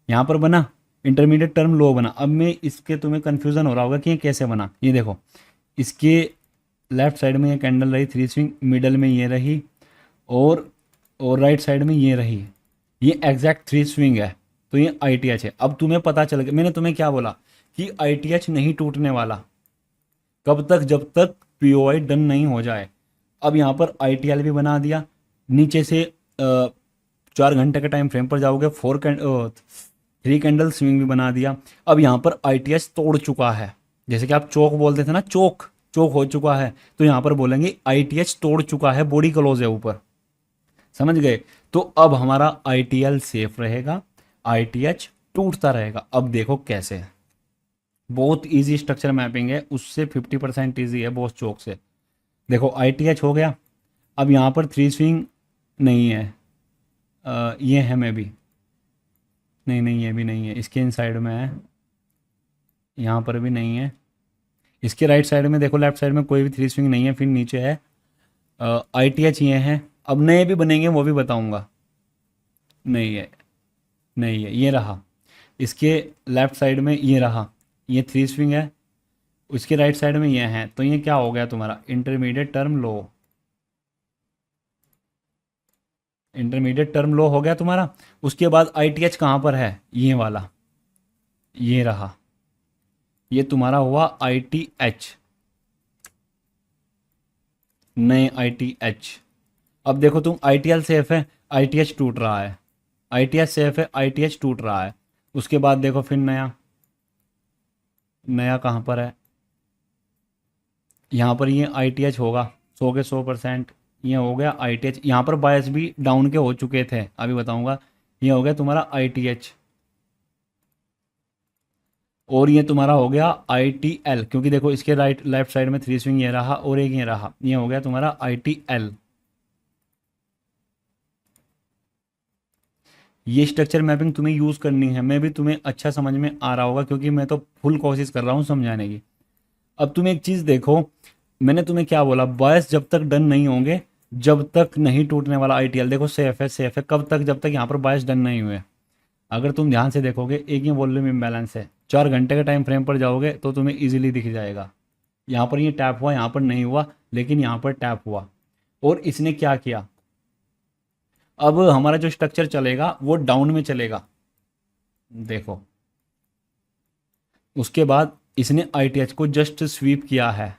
यहाँ पर बना, इंटरमीडिएट टर्म लो बना। अब मैं इसके, तुम्हें कन्फ्यूज़न हो रहा होगा कि ये कैसे बना। ये देखो, इसके लेफ्ट साइड में ये कैंडल रही थ्री स्विंग, मिडल में ये रही, और राइट साइड में ये रही, ये एग्जैक्ट थ्री स्विंग है, तो ये आईटीएच है। अब तुम्हें पता चल गया, मैंने तुम्हें क्या बोला कि आईटीएच नहीं टूटने वाला। कब तक? जब तक पीओआई डन नहीं हो जाए। अब यहाँ पर आईटीएल भी बना दिया, नीचे से 4 घंटे के टाइम फ्रेम पर जाओगे, 3 कैंडल स्विंग भी बना दिया। अब यहाँ पर ITH तोड़ चुका है, जैसे कि आप चौक बोलते थे ना, चौक चौक हो चुका है, तो यहाँ पर बोलेंगे ITH तोड़ चुका है, बॉडी क्लोज है ऊपर, समझ गए। तो अब हमारा ITL सेफ रहेगा, ITH टूटता रहेगा। अब देखो कैसे, बहुत इजी स्ट्रक्चर मैपिंग है, उससे 50% ईजी है बॉस चौक से। देखो ITH हो गया। अब यहाँ पर 3 स्विंग नहीं है, ये है मे भी, नहीं नहीं ये भी नहीं है, इसके इन साइड में है, यहाँ पर भी नहीं है, इसके राइट साइड में देखो, लेफ्ट साइड में कोई भी 3 स्विंग नहीं है, फिर नीचे है ITH ये है। अब नए भी बनेंगे वो भी बताऊंगा, नहीं है, नहीं है, ये रहा, इसके लेफ्ट साइड में ये रहा, ये 3 स्विंग है, उसके राइट साइड में ये है, तो ये क्या हो गया तुम्हारा इंटरमीडिएट टर्म लो, इंटरमीडिएट टर्म लो हो गया तुम्हारा। उसके बाद ITH कहाँ पर है, ये वाला, ये रहा, ये तुम्हारा हुआ ITH, नए ITH। अब देखो तुम ITL सेफ है, ITH टूट रहा है, ITH सेफ है, ITH टूट रहा है। उसके बाद देखो फिर नया, नया कहाँ पर है, यहाँ पर ये ITH होगा 100 के 100%, ये हो गया ITH। यहाँ पर बायस भी डाउन के हो चुके थे, अभी बताऊंगा। ये हो गया तुम्हारा ITH, और ये तुम्हारा हो गया ITL, क्योंकि देखो इसके राइट लेफ्ट साइड में 3 स्विंग ये रहा और एक ये रहा, ये हो गया तुम्हारा ITL। ये स्ट्रक्चर मैपिंग तुम्हें यूज़ करनी है, मैं भी तुम्हें अच्छा समझ में आ रहा होगा, क्योंकि मैं तो फुल कोशिश कर रहा हूँ समझाने की। अब तुम एक चीज़ देखो, मैंने तुम्हें क्या बोला, बॉयस जब तक डन नहीं होंगे, जब तक नहीं टूटने वाला ITL। देखो सेफ है, सेफ है कब तक, जब तक यहाँ पर बॉयस डन नहीं हुए। अगर तुम ध्यान से देखोगे, एक ये वॉल्यूम इम्बैलेंस है, 4 घंटे के टाइम फ्रेम पर जाओगे तो तुम्हें ईजिली दिख जाएगा। यहाँ पर ये टैप हुआ, यहाँ पर नहीं हुआ, लेकिन यहाँ पर टैप हुआ, और इसने क्या किया, अब हमारा जो स्ट्रक्चर चलेगा वो डाउन में चलेगा, देखो। उसके बाद इसने ITH को जस्ट स्वीप किया है।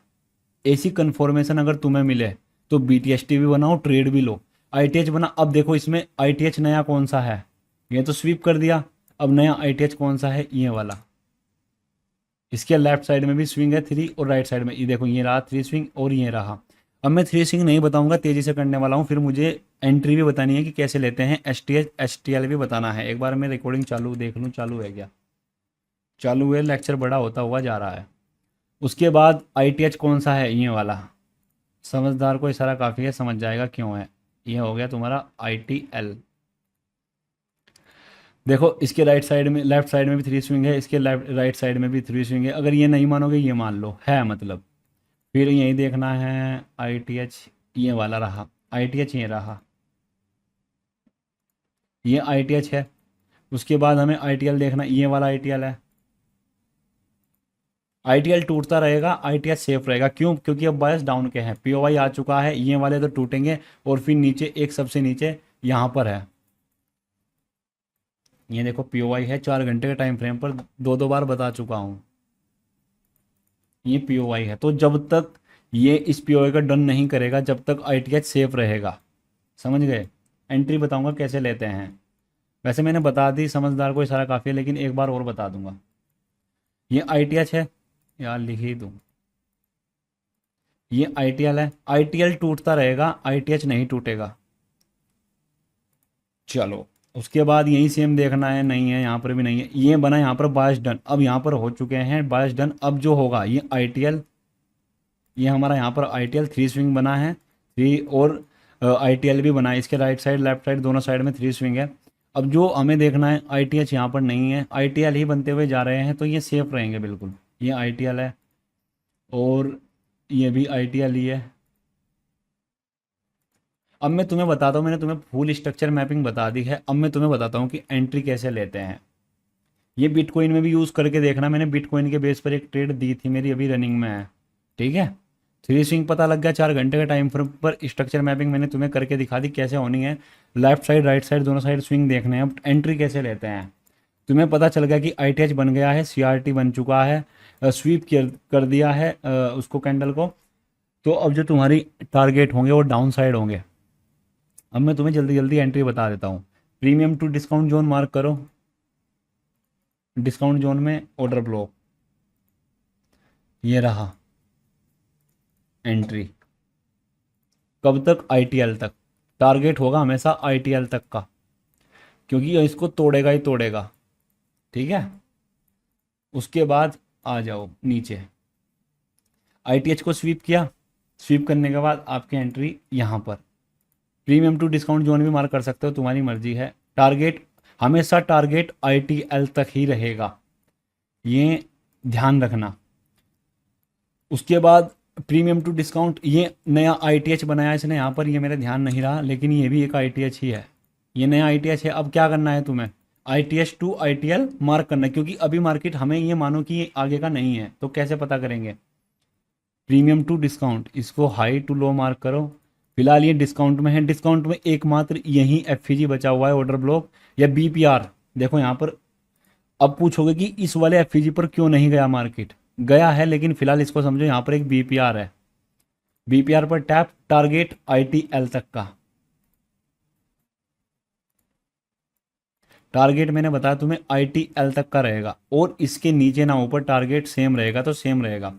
ऐसी कन्फर्मेशन अगर तुम्हें मिले तो BTST भी बनाओ, ट्रेड भी लो, ITH बना। अब देखो इसमें ITH नया कौन सा है, ये तो स्वीप कर दिया। अब नया ITH कौन सा है, ये वाला। इसके लेफ्ट साइड में भी स्विंग है 3, और राइट साइड में ये देखो, ये रहा 3 स्विंग और ये रहा। अब मैं 3 स्विंग नहीं बताऊंगा, तेजी से करने वाला हूँ, फिर मुझे एंट्री भी बतानी है कि कैसे लेते हैं, STH STL भी बताना है। एक बार मैं रिकॉर्डिंग चालू देख लूँ, चालू है क्या, चालू है, लेक्चर बड़ा होता हुआ जा रहा है। उसके बाद ITH कौन सा है, ये वाला। समझदार को इशारा काफ़ी है, समझ जाएगा क्यों है। ये हो गया तुम्हारा ITL। देखो इसके राइट साइड में, लेफ्ट साइड में भी 3 स्विंग है, इसके लेफ्ट राइट साइड में भी 3 स्विंग है। अगर ये नहीं मानोगे, ये मान लो है, मतलब फिर यही देखना है। ITH ये वाला रहा, ITH ये रहा, ये ITH है। उसके बाद हमें ITL देखना, ये वाला ITL है। ITL टूटता रहेगा, ITH सेफ रहेगा, क्यों, क्योंकि अब बायस डाउन के हैं, POI आ चुका है, ये वाले तो टूटेंगे। और फिर नीचे एक सबसे नीचे यहाँ पर है, ये देखो POI है, 4 घंटे के टाइम फ्रेम पर, दो दो बार बता चुका हूँ, ये POI है। तो जब तक ये इस POI का डन नहीं करेगा, जब तक ITH सेफ रहेगा, समझ गए। एंट्री बताऊंगा कैसे लेते हैं, वैसे मैंने बता दी, समझदार को इशारा काफ़ी है, लेकिन एक बार और बता दूंगा। ये ITH है, यार लिख ही दूँ, ये ITL है। ITL टूटता रहेगा, ITH नहीं टूटेगा। चलो उसके बाद यही सेम देखना है, नहीं है यहाँ पर भी नहीं है, ये बना यहाँ पर बायस डन। अब यहाँ पर हो चुके हैं बायस डन। अब जो होगा ये ITL, ये हमारा यहाँ पर ITL 3 स्विंग बना है, 3, और ITL भी बना है, इसके राइट साइड लेफ्ट साइड दोनों साइड में 3 स्विंग है। अब जो हमें देखना है, ITH यहाँ पर नहीं है, ITL ही बनते हुए जा रहे हैं, तो ये सेफ रहेंगे बिल्कुल। ये ITL है, और ये भी ITL ही है। अब मैं तुम्हें बताता हूँ, मैंने तुम्हें फुल स्ट्रक्चर मैपिंग बता दी है, अब मैं तुम्हें बताता हूँ कि एंट्री कैसे लेते हैं। ये बिटकॉइन में भी यूज़ करके देखना, मैंने बिटकॉइन के बेस पर एक ट्रेड दी थी, मेरी अभी रनिंग में है, ठीक है। 3 स्विंग पता लग गया, 4 घंटे के टाइम फ्रेम पर स्ट्रक्चर मैपिंग मैंने तुम्हें करके दिखा दी कैसे होनी है। लेफ्ट साइड राइट साइड दोनों साइड स्विंग देखने हैं। अब एंट्री कैसे लेते हैं, तुम्हें पता चल गया कि ITH बन गया है, CRT बन चुका है, स्वीप कर दिया है उसको, कैंडल को। तो अब जो तुम्हारी टारगेट होंगे वो डाउन साइड होंगे। अब मैं तुम्हें जल्दी जल्दी एंट्री बता देता हूँ। Premium to discount zone mark करो, डिस्काउंट जोन में ऑर्डर ब्लॉक, ये रहा एंट्री। कब तक? आईटीएल तक। टारगेट होगा हमेशा आईटीएल तक का, क्योंकि ये इसको तोड़ेगा ही तोड़ेगा, ठीक है। उसके बाद आ जाओ नीचे, आईटीएच को स्वीप किया, स्वीप करने के बाद आपकी एंट्री यहाँ पर। प्रीमियम टू डिस्काउंट जोन भी मार्क कर सकते हो, तुम्हारी मर्जी है। टारगेट हमेशा टारगेट आईटीएल तक ही रहेगा, ये ध्यान रखना। उसके बाद प्रीमियम टू डिस्काउंट, ये नया आईटीएच बनाया इसने यहाँ पर, ये मेरा ध्यान नहीं रहा, लेकिन ये भी एक आईटीएच ही है, ये नया आईटीएच है। अब क्या करना है तुम्हें? आईटीएच टू आईटीएल मार्क करना है, क्योंकि अभी मार्केट हमें ये मानो कि ये आगे का नहीं है, तो कैसे पता करेंगे? प्रीमियम टू डिस्काउंट, इसको हाई टू लो मार्क करो। फिलहाल ये डिस्काउंट में है, डिस्काउंट में एकमात्र यही एफईजी बचा हुआ है, ऑर्डर ब्लॉक या बीपीआर। देखो यहाँ पर, अब पूछोगे कि इस वाले एफईजी पर क्यों नहीं गया मार्केट? गया है, लेकिन फिलहाल इसको समझो यहाँ पर एक बीपीआर है, बीपीआर पर टैप, टारगेट आईटीएल तक का। टारगेट मैंने बताया तुम्हें आईटीएल तक का रहेगा, और इसके नीचे ना ऊपर टारगेट सेम रहेगा तो सेम रहेगा।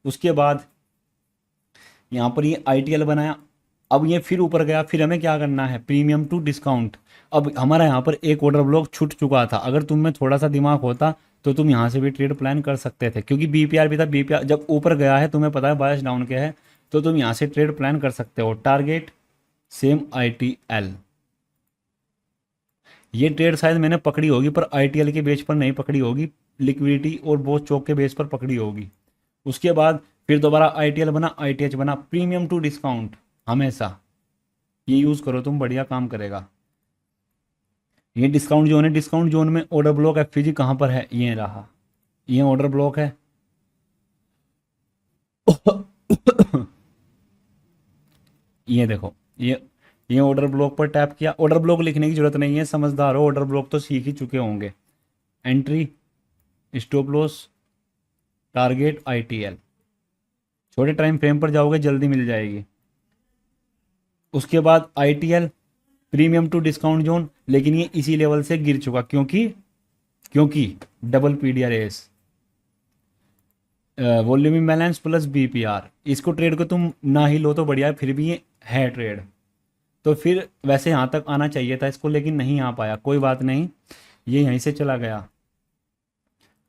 उसके बाद यहाँ पर ये आईटीएल बनाया, अब ये फिर ऊपर गया, फिर हमें क्या करना है? Premium to discount. अब हमारा यहाँ पर एक ऑर्डर ब्लॉक छूट चुका था, अगर तुम में थोड़ा सा दिमाग होता तो तुम यहाँ से भी ट्रेड प्लान कर सकते थे, क्योंकि बीपीआर भी था। बीपीआर जब ऊपर गया है, तुम्हें पता है बायस डाउन के है, तो तुम यहाँ से ट्रेड प्लान कर सकते हो। टारगेट सेम आईटीएल, ये ट्रेड शायद मैंने पकड़ी होगी, पर आईटीएल के बेस पर नहीं पकड़ी होगी, लिक्विडिटी और बहुत चौक के बेस पर पकड़ी होगी। उसके बाद फिर दोबारा आईटीएल बना, आईटीएच बना। प्रीमियम टू डिस्काउंट हमेशा ये यूज़ करो तुम, बढ़िया काम करेगा। ये डिस्काउंट जोन है, डिस्काउंट जोन में ऑर्डर ब्लॉक एफईजी कहाँ पर है? ये रहा, ये ऑर्डर ब्लॉक है। ये देखो, ये ऑर्डर ब्लॉक पर टैप किया। ऑर्डर ब्लॉक लिखने की जरूरत नहीं है, समझदार हो, ऑर्डर ब्लॉक तो सीख ही चुके होंगे। Entry, stop loss, target ITL. छोटे टाइम फ्रेम पर जाओगे जल्दी मिल जाएगी। उसके बाद ITL, premium to discount zone, लेकिन ये इसी लेवल से गिर चुका, क्योंकि double PDRS, volume imbalance plus BPR. इसको ट्रेड को तुम ना ही लो तो बढ़िया है, फिर भी ये है ट्रेड, तो फिर वैसे यहाँ तक आना चाहिए था इसको, लेकिन नहीं आ पाया, कोई बात नहीं, ये यहीं से चला गया।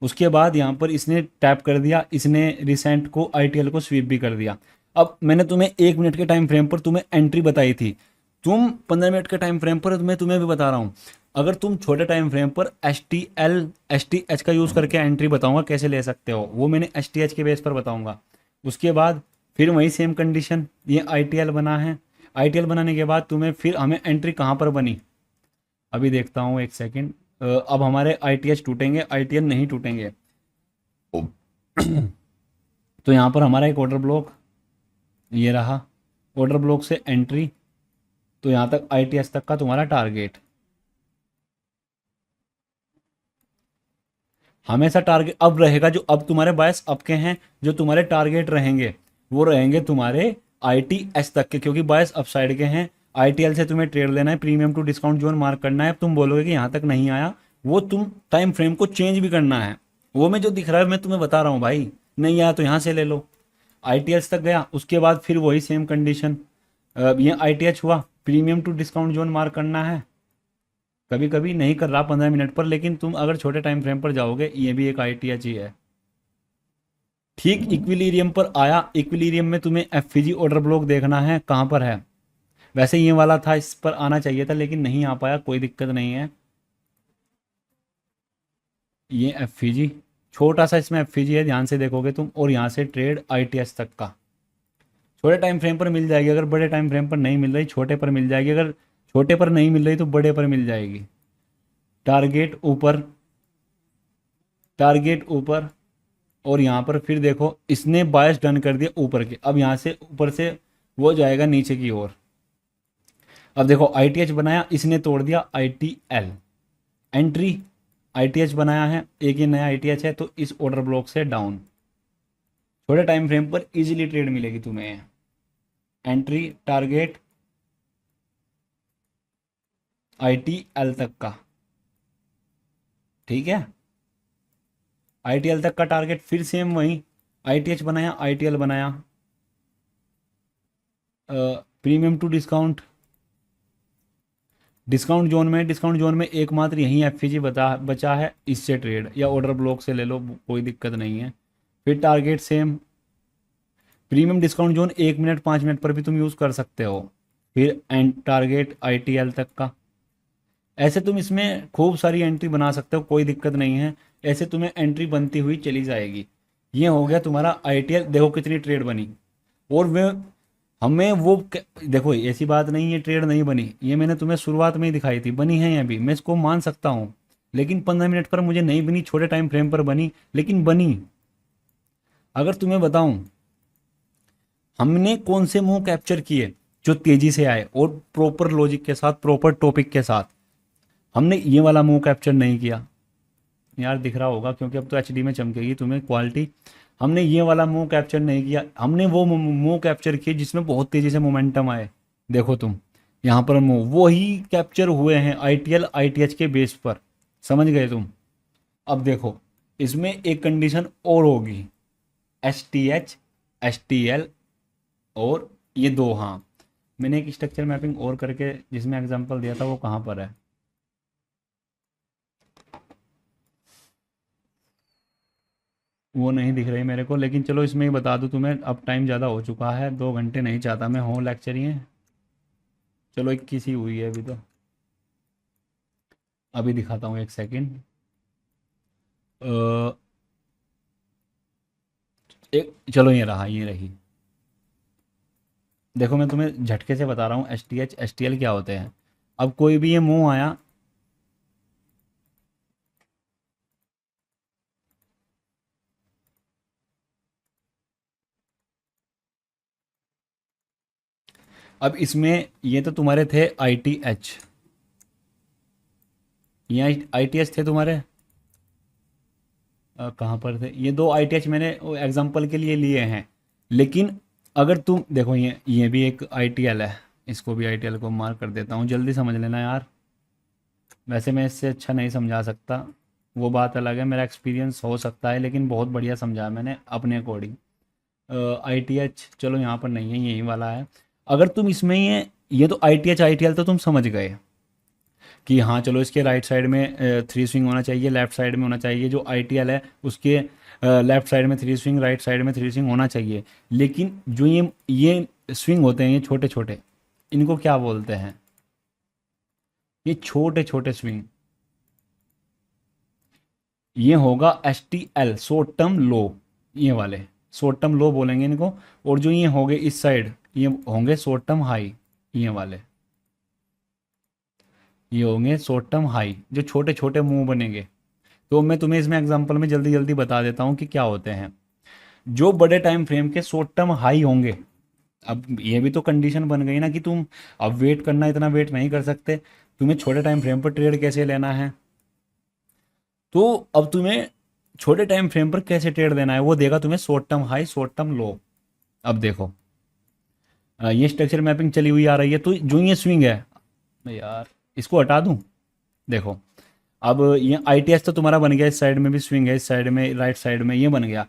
उसके बाद यहाँ पर इसने टैप कर दिया, इसने रिसेंट को आईटीएल को स्वीप भी कर दिया। अब मैंने तुम्हें 1 मिनट के टाइम फ्रेम पर तुम्हें एंट्री बताई थी, तुम 15 मिनट के टाइम फ्रेम पर, मैं तुम्हें भी बता रहा हूँ। अगर तुम छोटे टाइम फ्रेम पर एस का यूज़ करके एंट्री बताऊंगा कैसे ले सकते हो, वो मैंने एच के बेस पर बताऊंगा। उसके बाद फिर वही सेम कंडीशन, ये आईटीएल बना है। आईटीएल बनाने के बाद तुम्हें फिर हमें एंट्री कहाँ पर बनी, अभी देखता हूँ, एक सेकेंड। अब हमारे आईटीएच टूटेंगे, आईटीएल नहीं टूटेंगे। तो यहाँ पर हमारा एक ऑर्डर ब्लॉक, ये रहा, ऑर्डर ब्लॉक से एंट्री, तो यहाँ तक आईटीएच तक का तुम्हारा टारगेट। हमेशा टारगेट अब रहेगा, जो अब तुम्हारे बायस अप के हैं, जो तुम्हारे टारगेट रहेंगे वो रहेंगे तुम्हारे आईटीएच तक के, क्योंकि बायस अपसाइड के हैं। आईटीएल से तुम्हें ट्रेड लेना है, premium to discount zone mark करना है। अब तुम बोलोगे कि यहाँ तक नहीं आया, वो तुम टाइम फ्रेम को चेंज भी करना है, वो मैं जो दिख रहा है मैं तुम्हें बता रहा हूँ भाई, नहीं आया तो यहाँ से ले लो। आईटीएच तक गया, उसके बाद फिर वही सेम कंडीशन, ये आईटीएच हुआ, premium to discount zone mark करना है। कभी कभी नहीं कर रहा 15 मिनट पर, लेकिन तुम अगर छोटे टाइम फ्रेम पर जाओगे, ये भी एक आईटीएच ही है। ठीक इक्विलिब्रियम पर आया, इक्विलिब्रियम में तुम्हें एफईजी ऑर्डर ब्लॉक देखना है कहाँ पर है। वैसे ये वाला था, इस पर आना चाहिए था, लेकिन नहीं आ पाया, कोई दिक्कत नहीं है। ये एफईजी छोटा सा, इसमें एफईजी है, ध्यान से देखोगे तुम, और यहाँ से ट्रेड आईटीएच तक का छोटे टाइम फ्रेम पर मिल जाएगी। अगर बड़े टाइम फ्रेम पर नहीं मिल रही, छोटे पर मिल जाएगी, अगर छोटे पर नहीं मिल रही तो बड़े पर मिल जाएगी। टारगेट ऊपर, टारगेट ऊपर, और यहाँ पर फिर देखो इसने बायस डन कर दिया ऊपर के, अब यहाँ से ऊपर से वो जाएगा नीचे की ओर। अब देखो आईटीएच बनाया, इसने तोड़ दिया आईटीएल। एंट्री, आईटीएच बनाया है, एक ही नया आईटीएच है, तो इस ऑर्डर ब्लॉक से डाउन। छोटे टाइम फ्रेम पर इजीली ट्रेड मिलेगी तुम्हें। एंट्री, टारगेट, ITL तक का, ठीक है। ITL तक का टारगेट, फिर सेम वही ITH बनाया, ITL बनाया, premium to discount, discount zone में, डिस्काउंट जोन में एकमात्र यही एफपीजी बचा है, इससे ट्रेड या ऑर्डर ब्लॉक से ले लो, कोई दिक्कत नहीं है। फिर target same, premium discount zone 1 minute 5 minute पर भी तुम यूज़ कर सकते हो। फिर एंड टारगेट ITL तक का। ऐसे तुम इसमें खूब सारी एंट्री बना सकते हो, कोई दिक्कत नहीं है। ऐसे तुम्हें एंट्री बनती हुई चली जाएगी। ये हो गया तुम्हारा ITL। देखो कितनी ट्रेड बनी। और वे हमें वो देखो, ऐसी बात नहीं है ट्रेड नहीं बनी, ये मैंने तुम्हें शुरुआत में ही दिखाई थी, बनी है ये भी, मैं इसको मान सकता हूँ। लेकिन 15 मिनट पर मुझे नहीं बनी, छोटे टाइम फ्रेम पर बनी, लेकिन बनी। अगर तुम्हें बताऊं हमने कौन से मुंह कैप्चर किए जो तेजी से आए और प्रॉपर लॉजिक के साथ, प्रॉपर टॉपिक के साथ, हमने ये वाला मुंह कैप्चर नहीं किया। यार दिख रहा होगा क्योंकि अब तो एचडी में चमकेगी तुम्हें क्वालिटी। हमने ये वाला मुंह कैप्चर नहीं किया, हमने वो मुंह कैप्चर किए जिसमें बहुत तेजी से मोमेंटम आए। देखो तुम यहाँ पर मुंह वही कैप्चर हुए हैं ITL ITH के बेस पर, समझ गए तुम। अब देखो इसमें एक कंडीशन और होगी, STH STL और ये दो। हाँ, मैंने एक स्ट्रक्चर मैपिंग और करके जिसमें एग्जांपल दिया था वो कहाँ पर है, वो नहीं दिख रही मेरे को, लेकिन चलो इसमें ही बता दूं तुम्हें। अब टाइम ज़्यादा हो चुका है, 2 घंटे नहीं चाहता मैं हूँ लेक्चर ये। चलो 21 ही हुई है अभी तो, अभी दिखाता हूँ, एक सेकंड। एक चलो ये रहा, ये रही। देखो मैं तुम्हें झटके से बता रहा हूँ STH STL क्या होते हैं। अब कोई भी ये मुंह आया, अब इसमें ये तो तुम्हारे थे ITH, ये ITH थे तुम्हारे, कहाँ पर थे ये दो ITH, मैंने एग्जांपल के लिए लिए हैं। लेकिन अगर तुम देखो ये भी एक ITL है, इसको भी ITL को मार्क कर देता हूँ, जल्दी समझ लेना यार। वैसे मैं इससे अच्छा नहीं समझा सकता, वो बात अलग है, मेरा एक्सपीरियंस हो सकता है, लेकिन बहुत बढ़िया समझाया मैंने अपने अकॉर्डिंग। ITH चलो यहाँ पर नहीं है, यही वाला है। अगर तुम इसमें ये तो ITH ITL तो तुम समझ गए कि हाँ चलो इसके राइट साइड में 3 स्विंग होना चाहिए, लेफ्ट साइड में होना चाहिए। जो ITL है उसके लेफ्ट साइड में 3 स्विंग, राइट साइड में 3 स्विंग होना चाहिए। लेकिन जो ये स्विंग होते हैं, ये छोटे छोटे, इनको क्या बोलते हैं, ये छोटे छोटे स्विंग, ये होगा STL, शॉर्ट टर्म लो, ये वाले शॉर्ट टर्म लो बोलेंगे इनको। और जो ये होंगे इस साइड, ये होंगे शॉर्ट टर्म हाई, ये वाले ये होंगे शॉर्ट टर्म हाई, जो छोटे छोटे मूव बनेंगे। तो मैं तुम्हें इसमें एग्जांपल में जल्दी जल्दी बता देता हूँ कि क्या होते हैं। जो बड़े टाइम फ्रेम के शॉर्ट टर्म हाई होंगे, अब ये भी तो कंडीशन बन गई ना कि तुम अब वेट करना, इतना वेट नहीं कर सकते, तुम्हें छोटे टाइम फ्रेम पर ट्रेड कैसे लेना है। तो अब तुम्हें छोटे टाइम फ्रेम पर कैसे ट्रेड देना है, वो देगा तुम्हें short term high short term लो। अब देखो ये स्ट्रक्चर मैपिंग चली हुई आ रही है, तो जो ये स्विंग है, यार इसको हटा दूं। देखो अब ये ITH तो तुम्हारा बन गया, इस साइड में भी स्विंग है, इस साइड में राइट साइड में ये बन गया।